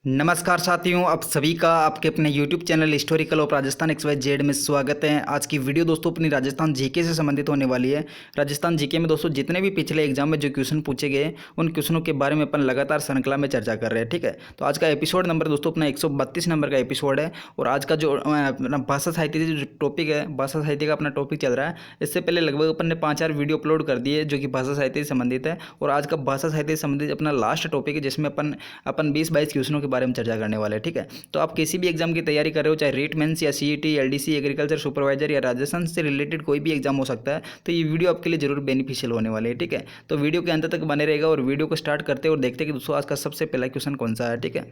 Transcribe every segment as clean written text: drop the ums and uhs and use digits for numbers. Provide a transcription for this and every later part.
नमस्कार साथियों, आप सभी का आपके अपने YouTube channel historical of Rajasthan XYZ में स्वागत है। आज की वीडियो दोस्तों अपनी राजस्थान जीके से संबंधित होने वाली है। राजस्थान जीके में दोस्तों जितने भी पिछले एग्जाम में जो क्वेश्चन पूछे गए उन क्वेश्चनों के बारे में अपन लगातार श्रृंखला में चर्चा कर रहे हैं। ठीक है, तो आज का एपिसोड नंबर दोस्तों अपना 132 नंबर का एपिसोड है। और आज का जो अपना भाषा साहित्य जो टॉपिक है, भाषा साहित्य का अपना टॉपिक चल रहा है। इससे पहले लगभग अपन ने 5-4 वीडियो अपलोड कर दिए जो कि भाषा साहित्य से संबंधित है। और आज का भाषा साहित्य से संबंधित अपना लास्ट टॉपिक है जिसमें अपन 20-22 क्वेश्चनों के बारे में चर्चा करने वाले हैं। ठीक है, तो आप किसी भी एग्जाम की तैयारी कर रहे हो, चाहे रेट मेंस या सीईटी, एलडीसी, एग्रीकल्चर सुपरवाइजर या राजस्थान से रिलेटेड कोई भी एग्जाम हो सकता है, तो ये वीडियो आपके लिए जरूर बेनिफिशियल होने वाली है। ठीक है, तो वीडियो के अंत तक बने रहेगा और वीडियो को स्टार्ट करते और देखते कि दोस्तों आज का सबसे पहला क्वेश्चन कौन सा है। ठीक है,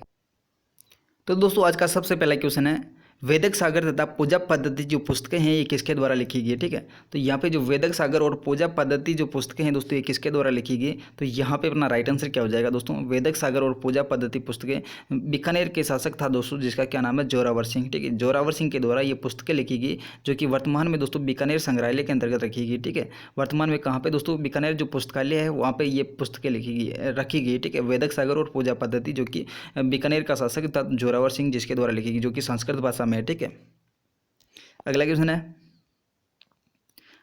तो दोस्तों आज का सबसे पहला क्वेश्चन है, वैदिक सागर तथा पूजा पद्धति जो पुस्तकें हैं ये किसके द्वारा लिखी गई है। ठीक है, तो यहाँ पे जो वैदिक सागर और पूजा पद्धति जो पुस्तकें हैं दोस्तों ये किसके द्वारा लिखी गई, तो यहाँ पे अपना राइट आंसर क्या हो जाएगा दोस्तों, वैदिक सागर और पूजा पद्धति पुस्तकें बीकानेर के शासक था दोस्तों जिसका क्या नाम है, जोरावर सिंह। ठीक है, जोरावर सिंह के द्वारा ये पुस्तकें लिखी गई जो कि वर्तमान में दोस्तों बीकानेर संग्रहालय के अंतर्गत रखी गई। ठीक है, वर्तमान में कहाँ पे दोस्तों, बीकानेर जो पुस्तकालय है वहाँ पे ये पुस्तकें रखी गई। ठीक है, वैदिक सागर और पूजा पद्धति जो कि बीकानेर का शासक था जोरावर सिंह जिसके द्वारा लिखी गई, जो कि संस्कृत भाषा में है। ठीक है, अगला क्वेश्चन है,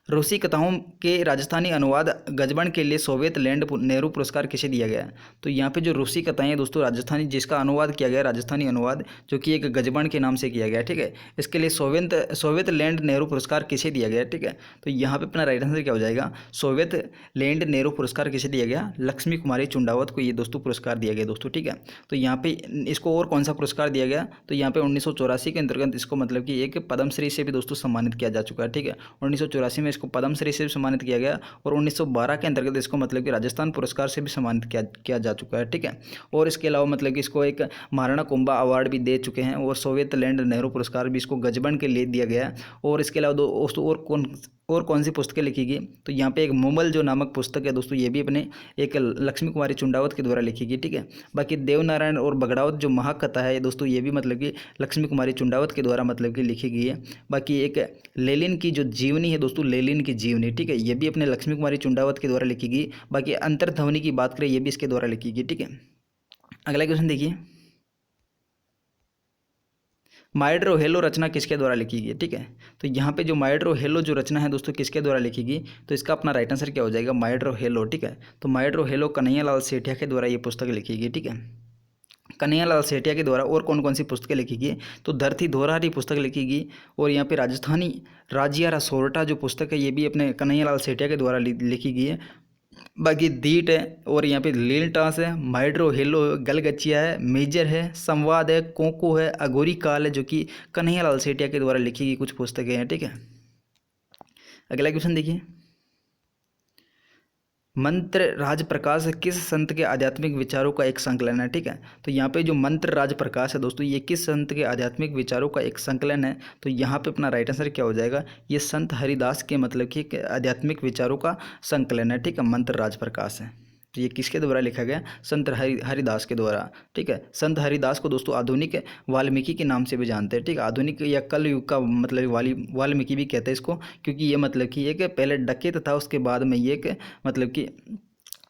रूसी कथाओं के राजस्थानी अनुवाद गजबन के लिए सोवियत लैंड नेहरू पुरस्कार किसे दिया गया। तो यहाँ पे जो रूसी कथाएं हैं दोस्तों राजस्थानी जिसका अनुवाद किया गया, राजस्थानी अनुवाद जो कि एक गजबन के नाम से किया गया। ठीक है, इसके लिए सोवियत लैंड नेहरू पुरस्कार किसे दिया गया। ठीक है, तो यहाँ पे अपना राइट आंसर क्या हो जाएगा, सोवियत लैंड नेहरू पुरस्कार किसे दिया गया, लक्ष्मी कुमारी चुंडावत को ये दोस्तों पुरस्कार दिया गया दोस्तों। ठीक है, तो यहाँ पे इसको और कौन सा पुरस्कार दिया गया, तो यहाँ पे 1984 के अंतर्गत इसको मतलब कि एक पद्मश्री से भी दोस्तों सम्मानित किया जा चुका है। ठीक है, 1984 में इसको पद्मश्री से भी सम्मानित किया गया और 1912 के अंतर्गत इसको मतलब कि राजस्थान पुरस्कार से भी सम्मानित किया जा चुका है। ठीक है, और इसके अलावा मतलब कि इसको एक महाराणा कुंभा अवार्ड भी दे चुके हैं और सोवियत लैंड नेहरू पुरस्कार भी इसको गजबन के लिए दिया गया है। और इसके अलावा दोस्तों और कौन सी पुस्तकें लिखी गई, तो यहाँ पे एक मुमल जो नामक पुस्तक है दोस्तों ये भी अपने एक लक्ष्मी कुमारी चुंडावत के द्वारा लिखी गई। ठीक है, बाकी देवनारायण और बगड़ावत जो महाकथा है दोस्तों ये भी मतलब कि लक्ष्मी कुमारी चुंडावत के द्वारा मतलब कि लिखी गई है। बाकी एक लेलिन की जो जीवनी है दोस्तों, लेलिन की जीवनी, ठीक है, ये भी अपने लक्ष्मी कुमारी चुंडावत के द्वारा लिखी गई। बाकी अंतर्ध्वनि की बात करें ये भी इसके द्वारा लिखी गई। ठीक है, अगला क्वेश्चन देखिए, माइड्रो हेलो रचना किसके द्वारा लिखी गई। ठीक है, तो यहाँ पे जो माइड्रो हेलो जो रचना है दोस्तों किसके द्वारा लिखी गई, तो इसका अपना राइट आंसर क्या हो जाएगा, माइड्रो हेलो। ठीक है, तो माइड्रो हेलो कन्हैयालाल सेठिया के द्वारा ये पुस्तक लिखी गई। ठीक है, कन्हैयालाल सेठिया के द्वारा और कौन कौन सी पुस्तकें लिखी गई, तो धरती धोरहारी पुस्तक लिखी गई। और यहाँ पे राजस्थानी राजियारा सोरठा जो पुस्तक है ये भी अपने कन्हैयालाल सेठिया के द्वारा लिखी गई है। बाकी दीट है और यहाँ पे लील टास है, माइड्रो हेलो गलगचिया है, मेजर है, संवाद है, कोको है, अघोरी काल है जो कि कन्हैयालाल सेठिया के द्वारा लिखी गई कुछ पुस्तकें हैं। ठीक है, अगला क्वेश्चन देखिए, मंत्र राज प्रकाश किस संत के आध्यात्मिक विचारों का एक संकलन है। ठीक है, तो यहाँ पे जो मंत्र राज प्रकाश है दोस्तों ये किस संत के आध्यात्मिक विचारों का एक संकलन है, तो यहाँ पे अपना राइट आंसर क्या हो जाएगा, ये संत हरिदास के मतलब कि आध्यात्मिक विचारों का संकलन है। ठीक है, मंत्र राज प्रकाश है, तो ये किसके द्वारा लिखा गया, संत हरिदास के द्वारा। ठीक है, संत हरिदास को दोस्तों आधुनिक वाल्मीकि के नाम से भी जानते हैं। ठीक है, आधुनिक या कल युग का मतलब वाल्मीकि भी कहते हैं इसको, क्योंकि ये मतलब कि एक पहले डकैत था उसके बाद में ये एक मतलब कि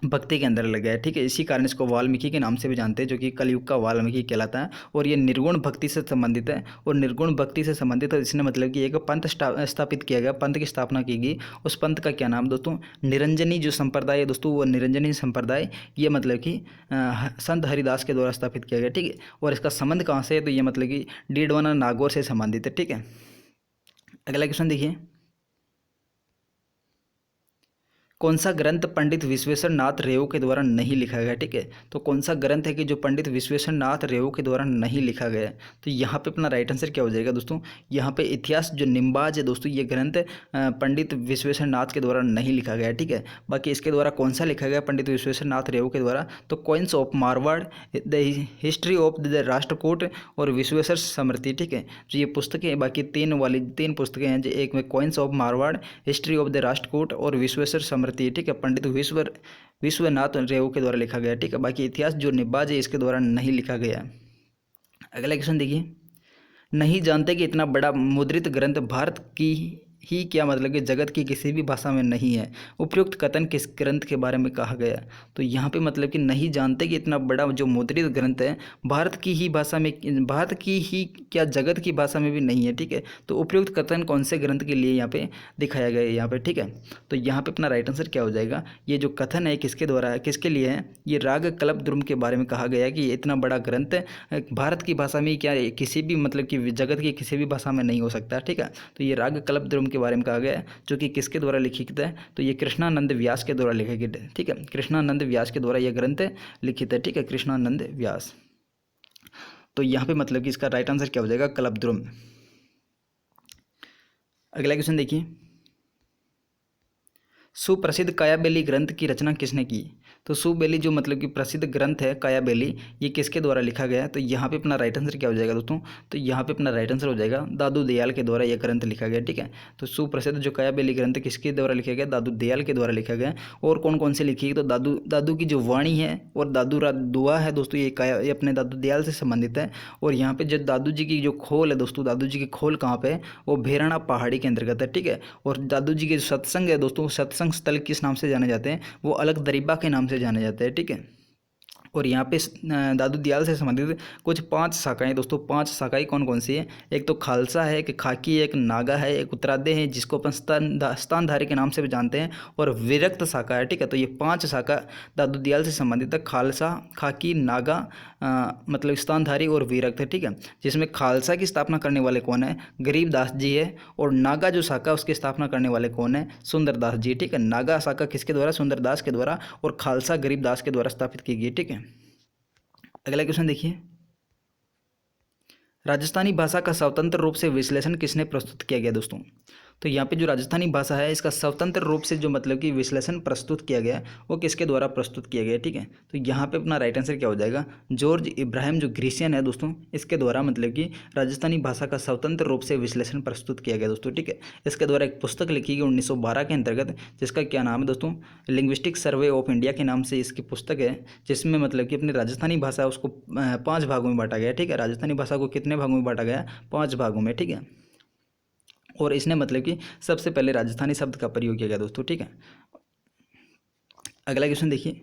भक्ति के अंदर लग गया है। ठीक है, इसी कारण इसको वाल्मीकि के नाम से भी जानते हैं जो कि कलयुग का वाल्मीकि कहलाता है। और ये निर्गुण भक्ति से संबंधित है और निर्गुण भक्ति से संबंधित है इसने मतलब कि एक पंथ स्थापित किया गया, पंथ की स्थापना की गई। उस पंथ का क्या नाम दोस्तों, निरंजनी जो संप्रदाय है दोस्तों वो निरंजनी संप्रदाय ये मतलब कि संत हरिदास के द्वारा स्थापित किया गया। ठीक है, और इसका संबंध कहाँ से है, तो ये मतलब कि डीडवाना नागौर से संबंधित है। ठीक है, अगला क्वेश्चन देखिए, कौन सा ग्रंथ पंडित विश्वेश्वर नाथ रेव के द्वारा नहीं लिखा गया। ठीक है, तो कौन सा ग्रंथ है कि जो पंडित विश्वेश्वर नाथ रेव के द्वारा नहीं लिखा गया है, तो यहाँ पे अपना राइट आंसर क्या हो जाएगा दोस्तों, यहाँ पे इतिहास जो निम्बाज है दोस्तों ये ग्रंथ पंडित विश्वेश्वर नाथ के द्वारा नहीं लिखा गया। ठीक है, बाकी इसके द्वारा कौन सा लिखा गया पंडित विश्वेश्वर नाथ रेव के द्वारा, तो coins of Marwar, the history of the Rashtrakuta और विश्वेश्वर स्मृति। ठीक है, जो ये पुस्तकें बाकी तीन पुस्तकें हैं, जो एक में coins of Marwar, history of the Rashtrakuta और विश्वेश्वर स्मृति। ठीक है, पंडित विश्वनाथ रेव के द्वारा लिखा गया। ठीक है, बाकी इतिहास जो निब्बाज है इसके द्वारा नहीं लिखा गया। अगला क्वेश्चन देखिए, नहीं जानते कि इतना बड़ा मुद्रित ग्रंथ भारत की ही क्या मतलब कि जगत की किसी भी भाषा में नहीं है। उपयुक्त कथन किस ग्रंथ के बारे में कहा गया? तो यहाँ पे मतलब कि नहीं जानते कि इतना बड़ा जो मुद्रित ग्रंथ है भारत की ही भाषा में, भारत की ही क्या जगत की भाषा में भी नहीं है। ठीक है, तो उपयुक्त कथन कौन से ग्रंथ के लिए यहाँ पे दिखाया गया है यहाँ पे। ठीक है, तो यहाँ पे अपना राइट आंसर क्या हो जाएगा, ये जो कथन है किसके द्वारा है, किसके लिए है, ये राग कल्पद्रुम के बारे में कहा गया है कि ये इतना बड़ा ग्रंथ भारत की भाषा में क्या किसी भी मतलब कि जगत की किसी भी भाषा में नहीं हो सकता। ठीक है, तो ये राग कल्पद्रुम के बारे में कहा गया है, जो कि किसके द्वारा लिखित है, तो ये कृष्णानंद व्यास के द्वारा लिखा गया है। ठीक है, कृष्णानंद व्यास के द्वारा यह ग्रंथ लिखित है। ठीक है, कृष्णानंद व्यास। तो यहाँ पे मतलब कि इसका राइट आंसर क्या हो जाएगा, कल्पद्रुम। अगला क्वेश्चन देखिए, सुप्रसिद्ध कायाबेली ग्रंथ की रचना किसने की? तो सुबेली जो मतलब कि प्रसिद्ध ग्रंथ है कायाबेली, ये किसके द्वारा लिखा गया है? तो यहाँ पे अपना राइट आंसर क्या हो जाएगा दोस्तों, तो यहाँ पे अपना राइट आंसर हो जाएगा दादू दयाल के द्वारा यह ग्रंथ लिखा गया। ठीक है, तो सुप्रसिद्ध जो कायाबेली ग्रंथ किसके द्वारा लिखा गया, दादू दयाल के द्वारा लिखा गया। और कौन कौन से लिखी है, तो दादू की जो वाणी है और दादू दुआ है दोस्तों, ये अपने दादू दयाल से संबंधित है। और यहाँ पे जो दादू जी की जो खोल है दोस्तों, दादू जी की खोल कहाँ पे है, वो भेराना पहाड़ी के अंतर्गत है। ठीक है, और दादू जी के जो सत्संग है दोस्तों, सत्संग स्थल किस नाम से जाने जाते हैं, वो अलग दरीबा के नाम से जाने जाते हैं। ठीक है, और यहाँ पे दादू दयाल से संबंधित कुछ 5 शाखाएं दोस्तों, 5 शाखाएं कौन कौन सी है, एक तो खालसा है, एक खाकी है, एक नागा है, एक उत्तरादय है जिसको अपन स्थानधारी के नाम से भी जानते हैं, और विरक्त शाखा है। ठीक है, तो ये 5 शाखा दादू दयाल से संबंधित है, खालसा, खाकी, नागा, मतलब स्थानधारी और विरक्त है। ठीक है, जिसमें खालसा की स्थापना करने वाले कौन है, गरीबदास जी है, और नागा जो शाखा उसकी स्थापना करने वाले कौन है, सुंदरदास जी। ठीक है, नागा शाखा किसके द्वारा, सुंदरदास के द्वारा, और खालसा गरीबदास के द्वारा स्थापित की गई। ठीक है, अगला क्वेश्चन देखिए, राजस्थानी भाषा का स्वतंत्र रूप से विश्लेषण किसने प्रस्तुत किया गया दोस्तों? तो यहाँ पे जो राजस्थानी भाषा है इसका स्वतंत्र रूप से जो मतलब कि विश्लेषण प्रस्तुत किया गया वो किसके द्वारा प्रस्तुत किया गया? ठीक है, तो यहाँ पे अपना राइट आंसर क्या हो जाएगा, जॉर्ज इब्राहिम जो ग्रीसियन है दोस्तों, इसके द्वारा मतलब कि राजस्थानी भाषा का स्वतंत्र रूप से विश्लेषण प्रस्तुत किया गया दोस्तों। ठीक है, इसके द्वारा एक पुस्तक लिखी गई 1912 के अंतर्गत, जिसका क्या नाम है दोस्तों, लिंग्विस्टिक सर्वे ऑफ इंडिया के नाम से इसकी पुस्तक है, जिसमें मतलब कि अपनी राजस्थानी भाषा उसको 5 भागों में बांटा गया। ठीक है, राजस्थानी भाषा को कितने भागों में बांटा गया, 5 भागों में। ठीक है, और इसने मतलब कि सबसे पहले राजस्थानी शब्द का प्रयोग किया गया दोस्तों। ठीक है, अगला क्वेश्चन देखिए,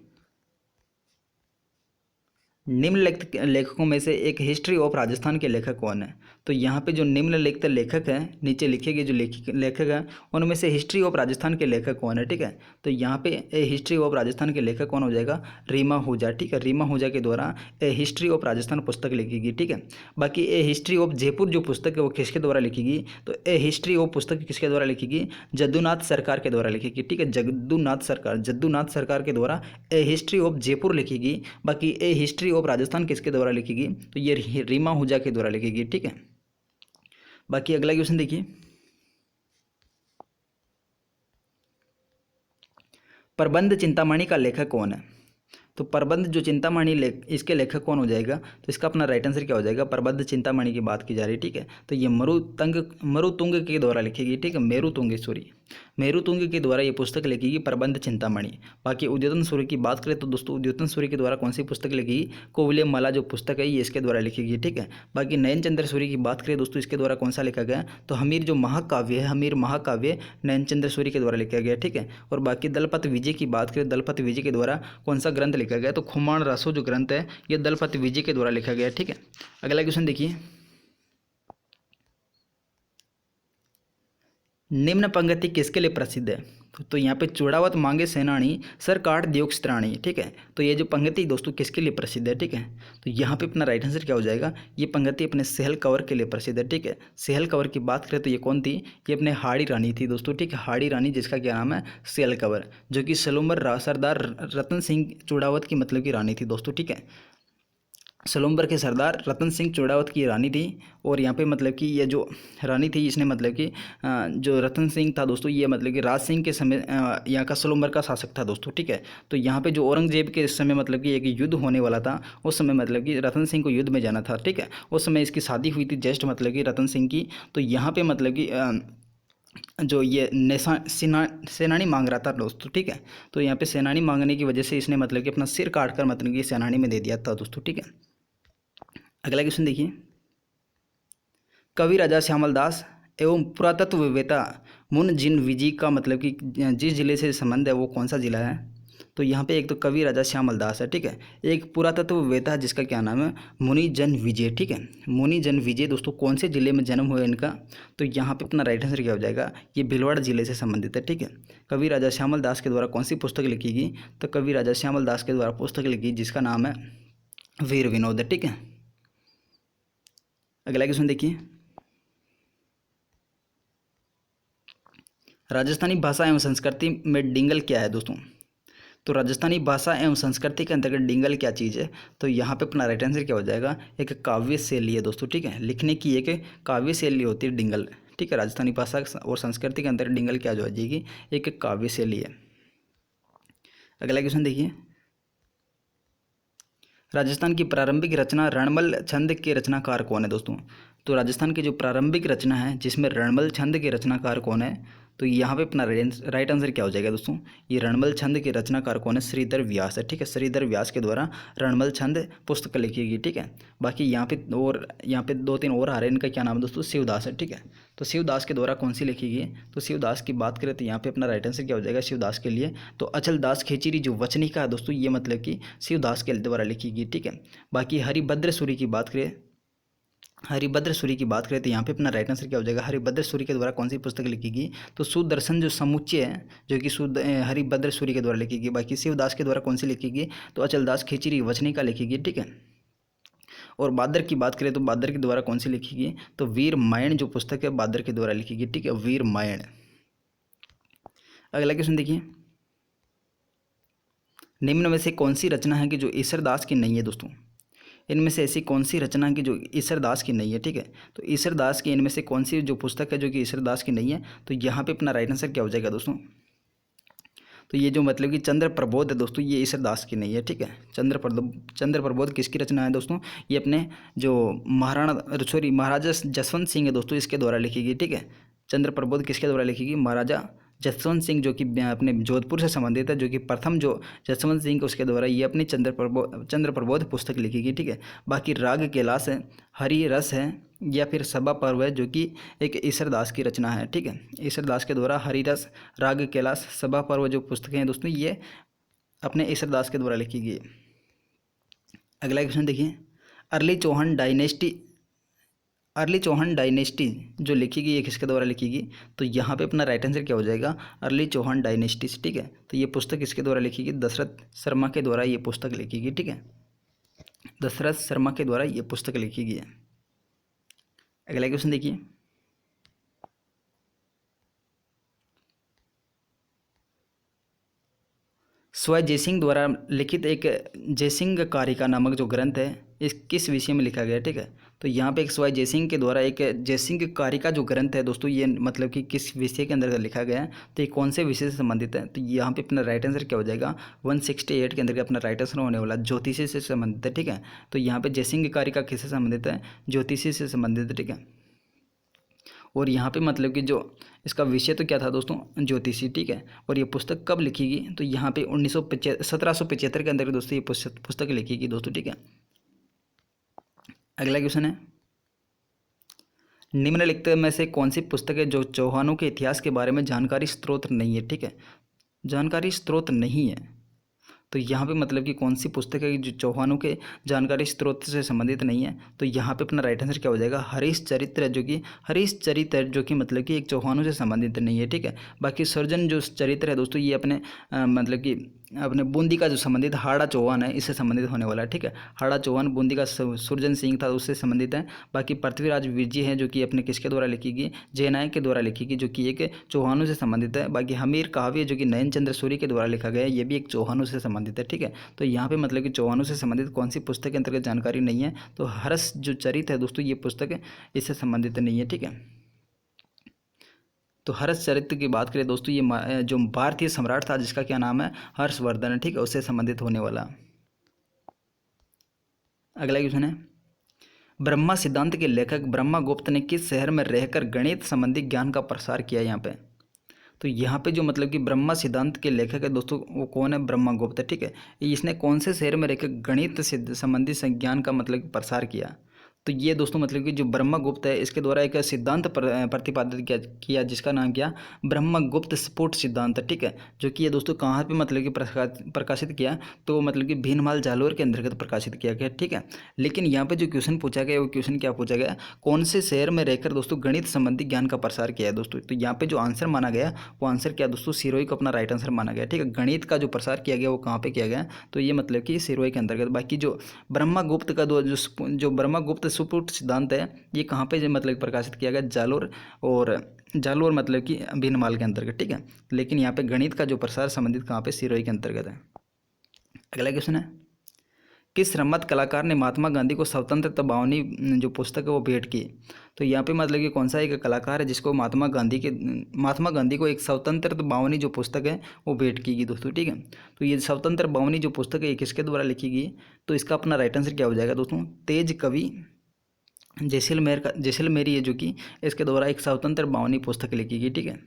निम्नलिखित लेखकों में से एक हिस्ट्री ऑफ राजस्थान के लेखक कौन है? तो यहाँ पे जो निम्नलिखित लेखक हैं, नीचे लिखे गए जो लेखक हैं उनमें से हिस्ट्री ऑफ राजस्थान के लेखक कौन है? ठीक है, तो यहाँ पे ए हिस्ट्री ऑफ राजस्थान के लेखक कौन हो जाएगा, रीमा आहूजा। ठीक है, रीमा आहूजा के द्वारा ए हिस्ट्री ऑफ राजस्थान पुस्तक लिखी गई। ठीक है, बाकी ए हिस्ट्री ऑफ जयपुर जो पुस्तक है वो किसके द्वारा लिखी गई, तो ए हिस्ट्री ऑफ पुस्तक किसके द्वारा लिखी गई, जद्दूनाथ सरकार के द्वारा लिखी गई। ठीक है, जद्दूनाथ सरकार के द्वारा ए हिस्ट्री ऑफ जयपुर लिखी गई। बाकी ए हिस्ट्री ऑफ राजस्थान किसके द्वारा लिखी गई, तो ये रीमा आहूजा के द्वारा लिखी गई। ठीक है, बाकी अगला क्वेश्चन देखिए, प्रबंध चिंतामणि का लेखक कौन है? तो प्रबंध जो चिंतामणि इसके लेखक कौन हो जाएगा, तो इसका अपना राइट आंसर क्या हो जाएगा, प्रबंध चिंतामणि की बात की जा रही है। ठीक है, तो ये मरुतुंग के द्वारा लिखी गई। ठीक है, मेरुतुंग के द्वारा ये पुस्तक लिखी गई, प्रबंध चिंतामणि। बाकी उद्योतन सूर्य की बात करें तो दोस्तों उद्योतन सूर्य के द्वारा कौन सी पुस्तक लिखी गई, कोविले माला जो पुस्तक है ये इसके द्वारा लिखी गई। ठीक है, बाकी नयन चंद्र सूर्य की बात करें दोस्तों, इसके द्वारा कौन सा लिखा गया, तो हमीर जो महाकाव्य है, हमीर महाकाव्य नयन चंद्र सूर्य के द्वारा लिखा गया। ठीक है, और बाकी दलपत विजय की बात करें, दलपत विजय के द्वारा कौन सा ग्रंथ लिखा गया, तो खुमान रासो जो ग्रंथ है ये दलपत विजय के द्वारा लिखा गया। ठीक है, अगला क्वेश्चन देखिए, निम्न पंक्ति किसके लिए प्रसिद्ध है? तो यहाँ पे चूड़ावत मांगे सेनानी सर काट दियोग त्राणी। ठीक है, तो ये जो पंक्ति दोस्तों किसके लिए प्रसिद्ध है? ठीक है, तो यहाँ पे अपना राइट आंसर क्या हो जाएगा, ये पंक्ति अपने सहल कंवर के लिए प्रसिद्ध है। ठीक है, सहल कंवर की बात करें तो ये कौन थी, ये अपने हाड़ी रानी थी दोस्तों। ठीक है, हाड़ी रानी जिसका क्या नाम है, सहल कंवर, जो कि सलूम्बर सरदार रतन सिंह चूड़ावत की मतलब की रानी थी दोस्तों। ठीक है, सलूम्बर के सरदार रतन सिंह चूड़ावत की रानी थी। और यहाँ पे मतलब कि ये जो रानी थी इसने मतलब कि जो रतन सिंह था दोस्तों, ये मतलब कि राज सिंह के समय यहाँ का सलूम्बर का शासक था दोस्तों। ठीक है, तो यहाँ पे जो औरंगजेब के समय मतलब कि एक युद्ध होने वाला था, उस समय मतलब कि रतन सिंह को युद्ध में जाना था। ठीक है, उस समय इसकी शादी हुई थी जस्ट मतलब कि रतन सिंह की। तो यहाँ पर मतलब कि जो ये सेनानी मांग रहा था दोस्तों। ठीक है, तो यहाँ पे सेनानी मांगने की वजह से इसने मतलब कि अपना सिर काट कर मतलब कि सेनानी में दे दिया था दोस्तों। ठीक है, अगला क्वेश्चन देखिए, कवि राजा श्यामल दास एवं पुरातत्ववेत्ता मुन जिन विजी का मतलब कि जिस जिले से संबंध है वो कौन सा जिला है? तो यहाँ पे एक तो कवि राजा श्यामल दास है, ठीक है। एक पुरातत्ववेत्ता जिसका क्या नाम है? मुनि जन विजय, ठीक है। मुनि जन विजय दोस्तों कौन से जिले में जन्म हुआ इनका? तो यहाँ पे अपना राइट आंसर क्या हो जाएगा? ये भीलवाड़ा जिले से संबंधित है, ठीक है। कवि राजा श्यामल दास के द्वारा कौन सी पुस्तक लिखी गई? तो कवि राजा श्यामल दास के द्वारा पुस्तक लिखी जिसका नाम है वीर विनोद, ठीक है। अगला क्वेश्चन देखिए, राजस्थानी भाषा एवं संस्कृति में डिंगल क्या है दोस्तों? तो राजस्थानी भाषा एवं संस्कृति के अंतर्गत डिंगल क्या चीज़ है? तो यहाँ पे अपना राइट आंसर क्या हो जाएगा? एक काव्य शैली है दोस्तों, ठीक है। लिखने की एक काव्य शैली होती है डिंगल, ठीक है। राजस्थानी भाषा और संस्कृति के अंतर्गत डिंगल क्या हो जाएगी? एक काव्य शैली है। अगला क्वेश्चन देखिए, राजस्थान की प्रारंभिक रचना रणमल छंद के रचनाकार कौन है दोस्तों? तो राजस्थान की जो प्रारंभिक रचना है जिसमें रणमल छंद के रचनाकार कौन है? तो यहाँ पे अपना राइट आंसर क्या हो जाएगा दोस्तों? ये रणमल छंद के रचनाकार कौन है? श्रीधर व्यास है, ठीक है। श्रीधर व्यास के द्वारा रणमल छंद पुस्तक लिखी गई, ठीक है। बाकी यहाँ पे 2-3 और आ रहे हैं, इनका क्या नाम है दोस्तों? शिवदास है, ठीक है। तो शिवदास के द्वारा कौन सी लिखी गई? तो शिवदास की बात करें तो यहाँ पे अपना राइट आंसर क्या हो जाएगा शिवदास के लिए? तो अचल दास खेचरी जो वचनिका है दोस्तों, ये मतलब कि शिवदास के द्वारा लिखी गई, ठीक है। बाकी हरिभद्र सूरी की बात करें, हरिभद्र सूरी की बात करें तो यहाँ पे अपना राइट आंसर क्या हो जाएगा? हरिभद्र सूरी के द्वारा कौन सी पुस्तक लिखी गई? तो सुदर्शन जो समुच्चय है जो कि हरिभद्र सूरी के द्वारा लिखी गई। बाकी शिवदास के द्वारा कौन सी लिखी गई? तो अचलदास खिचड़ी वचनिका लिखी गई, ठीक है। और बादर की बात करें तो बादर के द्वारा कौन सी लिखी गई? तो वीर मायण जो पुस्तक है बादर के द्वारा लिखी गई, ठीक है। वीर मायण। अगला क्वेश्चन देखिए, निम्न में से कौन सी रचना है कि जो ईश्वरदास की नहीं है दोस्तों? इनमें से ऐसी कौन सी रचना की जो ईश्वरदास की नहीं है, ठीक है। तो ईश्वरदास की इनमें से कौन सी जो पुस्तक है जो कि ईश्वरदास की नहीं है? तो यहाँ पे अपना राइट आंसर क्या हो जाएगा दोस्तों? तो ये जो मतलब कि चंद्र प्रबोध है दोस्तों, ये ईश्वरदास की नहीं है, ठीक है। चंद्र प्रबोध किसकी रचना है दोस्तों? ये अपने जो महाराजा जसवंत सिंह है दोस्तों, इसके द्वारा लिखी गई, ठीक है। चंद्र प्रबोध किसके द्वारा लिखी गई? महाराजा जसवंत सिंह जो कि अपने जोधपुर से संबंधित है, जो कि प्रथम जो जसवंत सिंह उसके द्वारा ये अपनी चंद्र प्रबोध पुस्तक लिखी गई, ठीक है। बाकी राग कैलाश है, हरि रस है, या फिर सभा पर्व है जो कि एक ईश्वरदास की रचना है, ठीक है। ईश्वरदास के द्वारा हरि रस, राग कैलाश, सभा पर्व जो पुस्तकें हैं दोस्तों, ये अपने ईश्वरदास के द्वारा लिखी गई। अगला क्वेश्चन देखिए, अर्ली चौहान डायनेस्टी जो लिखी गई है किसके द्वारा लिखी गई? तो यहाँ पे अपना राइट आंसर क्या हो जाएगा? अर्ली चौहान डायनेस्टीज, ठीक है। तो ये पुस्तक किसके द्वारा लिखी गई? दशरथ शर्मा के द्वारा ये पुस्तक लिखी गई, ठीक है। दशरथ शर्मा के द्वारा ये पुस्तक लिखी गई है। अगला क्वेश्चन देखिए, स्वय जयसिंह द्वारा लिखित एक जयसिंह कारिका नामक जो ग्रंथ है इस किस विषय में लिखा गया है, ठीक है। तो यहाँ पे एक स्वय जयसिंह के द्वारा एक जयसिंह कारिका जो ग्रंथ है दोस्तों, ये मतलब कि किस विषय के अंदर लिखा गया है? तो ये कौन से विषय से संबंधित है? तो यहाँ पे अपना राइट आंसर क्या हो जाएगा? 168 के अंदर अपना राइट आंसर होने वाला ज्योतिषी से संबंधित है, ठीक है। तो यहाँ पे जयसिंह कारिका किससे संबंधित है? ज्योतिषी से संबंधित है, ठीक है। और यहाँ पे मतलब कि जो इसका विषय तो क्या था दोस्तों? ज्योतिषी, ठीक है। और ये पुस्तक कब लिखी गई? तो यहाँ पे 1775 के अंदर दोस्तों ये पुस्तक लिखी गई दोस्तों, ठीक है। अगला क्वेश्चन है, निम्नलिखित में से कौन सी पुस्तक है जो चौहानों के इतिहास के बारे में जानकारी स्रोत नहीं है, ठीक है। जानकारी स्रोत नहीं है, तो यहाँ पे मतलब कि कौन सी पुस्तक है जो चौहानों के जानकारी स्रोत से संबंधित नहीं है? तो यहाँ पे अपना राइट आंसर क्या हो जाएगा? हरीश चरित्र हरीश चरित्र जो कि मतलब कि एक चौहानों से संबंधित नहीं है, ठीक है। बाकी सर्जन जो चरित्र है दोस्तों, ये अपने मतलब कि अपने बूंदी का जो संबंधित हाड़ा चौहान है इससे संबंधित होने वाला है, ठीक है। हाड़ा चौहान बूंदी का सुरजन सिंह था उससे संबंधित है। बाकी पृथ्वीराज विरजी है जो कि अपने किसके द्वारा लिखी गई? जयनायक के द्वारा लिखी गई, जो कि एक चौहानों से संबंधित है। बाकी हमीर काव्य जो कि नयन चंद्र सूरी के द्वारा लिखा गया है, ये भी एक चौहानों से संबंधित है, ठीक है। तो यहाँ पे मतलब कि चौहानों से संबंधित कौन सी पुस्तक के अंतर्गत जानकारी नहीं है? तो हर्ष जो चरित्र है दोस्तों, ये पुस्तक इससे संबंधित नहीं है, ठीक है। तो हर्ष चरित्र की बात करें दोस्तों, ये जो भारतीय सम्राट था जिसका क्या नाम है? हर्षवर्धन, ठीक है, उससे संबंधित होने वाला। अगला क्वेश्चन है, ब्रह्मा सिद्धांत के लेखक ब्रह्मगुप्त ने किस शहर में रहकर गणित संबंधी ज्ञान का प्रसार किया? यहाँ पे तो यहाँ पे जो मतलब कि ब्रह्मा सिद्धांत के लेखक है दोस्तों, वो कौन है? ब्रह्मगुप्त, ठीक है। इसने कौन से शहर में रहकर गणित संबंधी ज्ञान का मतलब प्रसार किया? तो ये दोस्तों मतलब कि जो ब्रह्मगुप्त है इसके द्वारा एक सिद्धांत प्रतिपादित किया जिसका नाम क्या, ब्रह्मगुप्त स्फुट सिद्धांत, ठीक है। जो कि ये दोस्तों कहाँ पे मतलब कि प्रकाशित किया, तो मतलब कि भीनमाल जालोर के अंतर्गत प्रकाशित किया गया, ठीक है। लेकिन यहाँ पे जो क्वेश्चन पूछा गया वो क्वेश्चन क्या पूछा गया, कौन से शहर में रहकर दोस्तों गणित संबंधी ज्ञान का प्रसार किया है दोस्तों। तो यहाँ पे जो आंसर माना गया वो आंसर क्या दोस्तों, सिरोही को अपना राइट आंसर माना गया, ठीक है। गणित का जो प्रसार किया गया वो कहाँ पे किया गया, तो ये मतलब कि सिरोही के अंतर्गत। बाकी जो ब्रह्मगुप्त का जो ब्रह्मगुप्त सुपुट सिद्धांत है ये कहाँ पे मतलब प्रकाशित किया गया, जालोर मतलब कि भीनमाल के अंतर्गत, ठीक है। लेकिन यहाँ पे गणित का जो प्रसार संबंधित कहाँ पे, सिरोही के अंतर्गत है। अगला क्वेश्चन है, किस रमत कलाकार ने महात्मा गांधी को स्वतंत्रता बावनी जो पुस्तक है वो भेंट की। तो यहाँ पे मतलब कि कौन सा एक कलाकार है जिसको महात्मा गांधी को एक स्वतंत्रता बावनी जो पुस्तक है वो भेंट की गई दोस्तों, ठीक है। तो ये स्वतंत्र बावनी जो पुस्तक है ये किसके द्वारा लिखी गई, तो इसका अपना राइट आंसर क्या हो जाएगा दोस्तों, तेज कवि जैसलमेरी है जो कि इसके द्वारा एक स्वतंत्र बावनी पुस्तक लिखी गई, ठीक है,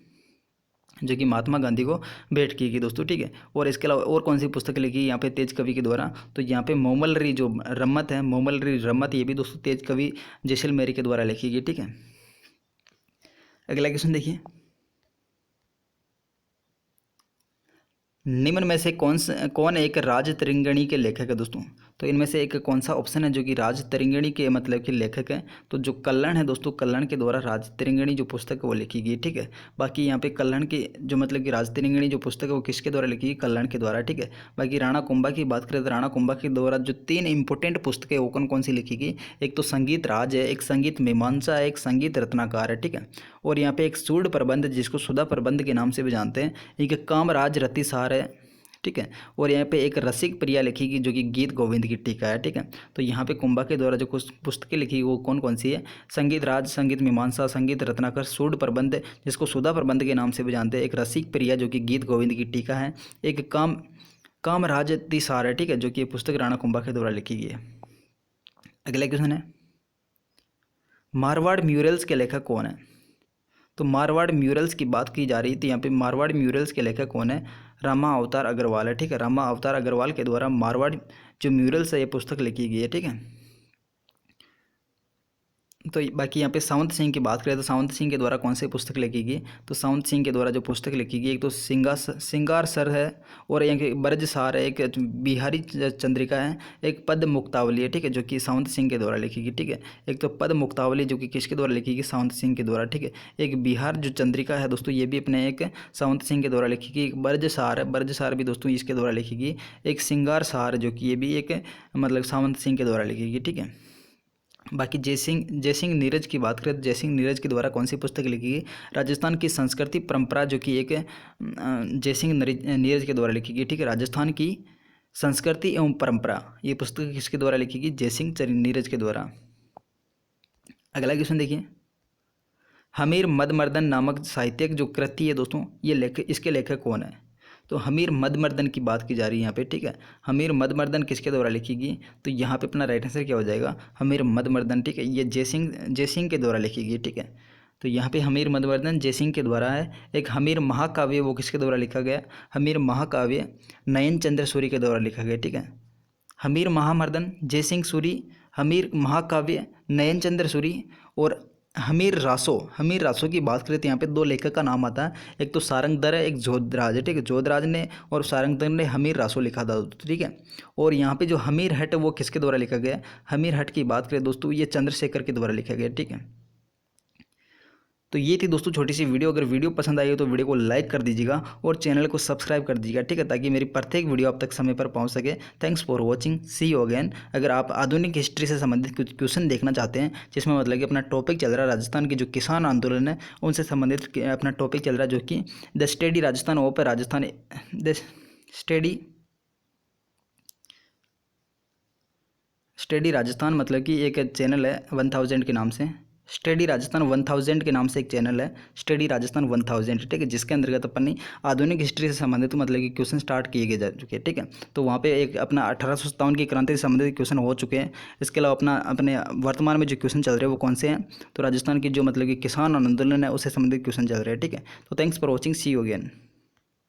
जो कि महात्मा गांधी को भेंट की गई दोस्तों, ठीक है। और इसके अलावा और कौन सी पुस्तक लिखी यहाँ पे तेज कवि के द्वारा, तो यहाँ पे मोमलरी जो रम्मत है, मोमलरी रम्मत ये भी दोस्तों तेज कवि जैसलमेरी के द्वारा लिखी गई, ठीक है। अगला क्वेश्चन देखिए, निम्न में से कौन एक राज तरिंगणी के लेखक है दोस्तों। तो इनमें से एक कौन सा ऑप्शन है जो कि राज तरिंगणी के मतलब के लेखक है, तो जो कल्हण है दोस्तों, कल्हण के द्वारा राज तरिंगणी जो पुस्तक है वो लिखी गई, ठीक है। बाकी यहाँ पे कल्हण की जो मतलब कि राज तरिंगणी जो पुस्तक है वो किसके द्वारा लिखी गई, कल्हण के द्वारा, ठीक है। बाकी राणा कुंभा की बात करें तो राणा कुंभा के द्वारा जो 3 इंपॉर्टेंट पुस्तकें वो कौन कौन सी लिखी गई, एक तो संगीत राज है, एक संगीत मीमांसा है, एक संगीत रत्नाकर है, ठीक है। और यहाँ पे एक सूड प्रबंध जिसको सुधा प्रबंध के नाम से भी जानते हैं, एक कामराज रतिसार है, ठीक है। और यहाँ पे एक रसिक प्रिया लिखी जो कि गीत गोविंद की टीका है, ठीक है। तो यहाँ पे कुंभा के द्वारा जो कुछ पुस्तकें लिखी वो कौन कौन सी है, संगीत राज, संगीत मीमांसा, संगीत रत्नाकर, सूड प्रबंध जिसको सुधा प्रबंध के नाम से भी जानते हैं, एक रसिक प्रिया जो कि गीत गोविंद की टीका है, एक कामराज तिसार है, ठीक है, जो कि पुस्तक राणा कुंभा के द्वारा लिखी गई है। अगला क्वेश्चन है, मारवाड़ म्यूरल्स के लेखक कौन है। तो मारवाड़ म्यूरल्स की बात की जा रही थी, यहाँ पे मारवाड़ म्यूरल्स के लेखक कौन है, रामा अवतार अग्रवाल है, ठीक है। रामा अवतार अग्रवाल के द्वारा मारवाड़ जो म्यूरल्स है ये पुस्तक लिखी गई है, ठीक है। तो बाकी यहाँ पे सावंत सिंह की बात करें तो सावंत सिंह के द्वारा कौन सी पुस्तक लिखी गई, तो सावंत सिंह के द्वारा जो पुस्तक लिखी गई एक तो सिंगार सर है, और यहाँ के ब्रज सार है, एक बिहारी चंद्रिका है, एक पद मुक्तावली है, ठीक है, जो कि सावंत सिंह के द्वारा लिखी गई, ठीक है। एक तो पद मुक्तावली जो कि किसके द्वारा लिखी गई, सावंत सिंह के द्वारा, ठीक है। एक बिहार जो चंद्रिका है दोस्तों ये भी अपने एक सावंत सिंह के द्वारा लिखी गई। एक ब्रज सार है, ब्रज सार भी दोस्तों इसके द्वारा लिखी गई। एक सिंगार सार जो कि ये भी एक मतलब सावंत सिंह के द्वारा लिखी गई, ठीक है। बाकी जयसिंह नीरज की बात करें तो जयसिंह नीरज के द्वारा कौन सी पुस्तक लिखी गई, राजस्थान की संस्कृति परंपरा जो कि एक जयसिंह नीरज के द्वारा लिखी गई, ठीक है। राजस्थान की संस्कृति एवं परंपरा ये पुस्तक किसके द्वारा लिखी गई, जयसिंह नीरज के द्वारा। अगला क्वेश्चन देखिए, हमीर मदमर्दन नामक साहित्यिक जो कृति है दोस्तों ये इसके लेखक कौन है। तो हमीर मदमर्दन की बात की जा रही है यहाँ पे, ठीक है। हमीर मदमर्दन किसके द्वारा लिखी गई, तो यहाँ पे अपना राइट आंसर क्या हो जाएगा, हमीर मदमर्दन, ठीक है। ये जयसिंह के द्वारा लिखी गई, ठीक है। तो यहाँ पे हमीर मदमर्दन जयसिंह के द्वारा है। एक हमीर महाकाव्य वो किसके द्वारा लिखा गया, हमीर महाकाव्य नयन चंद्र सूरी के द्वारा लिखा गया, ठीक है। हमीर महामर्दन जयसिंह सूरी, हमीर महाकाव्य नयन चंद्र सूरी, और हमीर रासो की बात करें तो यहाँ पे 2 लेखक का नाम आता है, एक तो सारंगधर है, एक जोधराज है, ठीक है। जोधराज ने और सारंगधर ने हमीर रासो लिखा था, ठीक है। और यहाँ पे जो हमीर हट वो किसके द्वारा लिखा गया, हमीर हट की बात करें दोस्तों ये चंद्रशेखर के द्वारा लिखा गया, ठीक है। तो ये थी दोस्तों छोटी सी वीडियो। अगर वीडियो पसंद आई हो तो वीडियो को लाइक कर दीजिएगा और चैनल को सब्सक्राइब कर दीजिएगा, ठीक है, ताकि मेरी प्रत्येक वीडियो आप तक समय पर पहुंच सके। Thanks for watching, see you again. अगर आप आधुनिक हिस्ट्री से संबंधित कुछ क्वेश्चन देखना चाहते हैं जिसमें मतलब कि अपना टॉपिक चल रहा है राजस्थान के जो किसान आंदोलन है उनसे संबंधित अपना टॉपिक चल रहा है जो कि the study Rajasthan open Rajasthan the study Rajasthan मतलब कि एक चैनल है 1000 के नाम से, स्टडी राजस्थान 1000 के नाम से एक चैनल है, स्टडी राजस्थान 1000, ठीक है, जिसके अंतर्गत अपन ने आधुनिक हिस्ट्री से संबंधित मतलब कि क्वेश्चन स्टार्ट किए गए जा चुके हैं, ठीक है। तो वहाँ पे एक अपना 1857 की क्रांति से संबंधित क्वेश्चन हो चुके हैं। इसके अलावा अपने वर्तमान में जो क्वेश्चन चल रहे हैं वो कौन से हैं, तो राजस्थान की जो मतलब कि किसान आंदोलन है उससे संबंधित क्वेश्चन चल रहे हैं, ठीक है। तो thanks for watching, see you again.